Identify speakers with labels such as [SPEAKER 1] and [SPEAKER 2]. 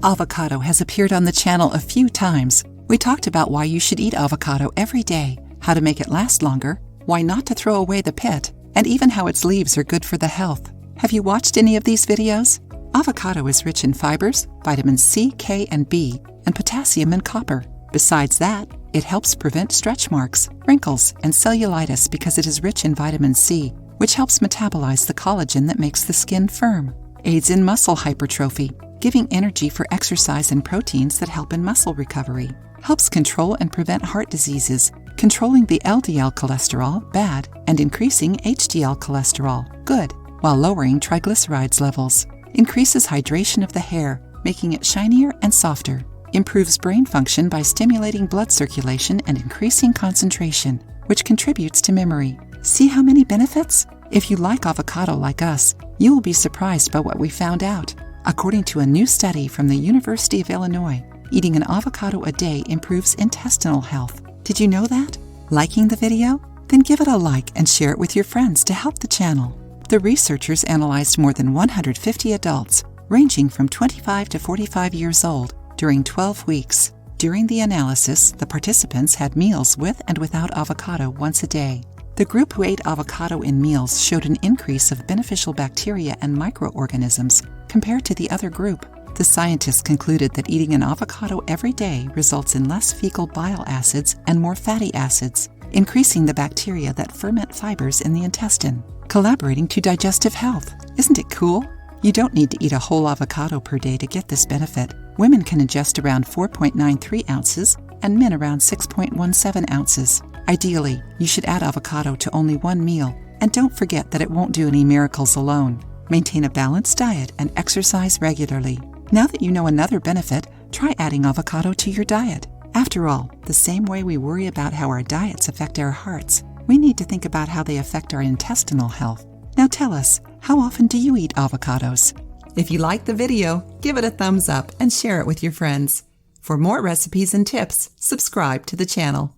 [SPEAKER 1] Avocado has appeared on the channel a few times. We talked about why you should eat avocado every day, how to make it last longer, why not to throw away the pit, and even how its leaves are good for the health. Have you watched any of these videos? Avocado is rich in fibers, vitamins C, K, and B, and potassium and copper. Besides that, it helps prevent stretch marks, wrinkles, and cellulitis because it is rich in vitamin C, which helps metabolize the collagen that makes the skin firm. Aids in muscle hypertrophy, giving energy for exercise and proteins that help in muscle recovery. Helps control and prevent heart diseases, controlling the LDL cholesterol, bad, and increasing HDL cholesterol, good, while lowering triglycerides levels. Increases hydration of the hair, making it shinier and softer. Improves brain function by stimulating blood circulation and increasing concentration, which contributes to memory. See how many benefits? If you like avocado like us, you will be surprised by what we found out. According to a new study from the University of Illinois, eating an avocado a day improves intestinal health. Did you know that? Liking the video? Then give it a like and share it with your friends to help the channel. The researchers analyzed more than 150 adults, ranging from 25 to 45 years old, during 12 weeks. During the analysis, the participants had meals with and without avocado once a day. The group who ate avocado in meals showed an increase of beneficial bacteria and microorganisms compared to the other group. The scientists concluded that eating an avocado every day results in less fecal bile acids and more fatty acids, increasing the bacteria that ferment fibers in the intestine, collaborating to digestive health. Isn't it cool? You don't need to eat a whole avocado per day to get this benefit. Women can ingest around 4.93 ounces and men around 6.17 ounces. Ideally, you should add avocado to only one meal, and don't forget that it won't do any miracles alone. Maintain a balanced diet and exercise regularly. Now that you know another benefit, try adding avocado to your diet. After all, the same way we worry about how our diets affect our hearts, we need to think about how they affect our intestinal health. Now tell us, how often do you eat avocados? If you liked the video, give it a thumbs up and share it with your friends. For more recipes and tips, subscribe to the channel.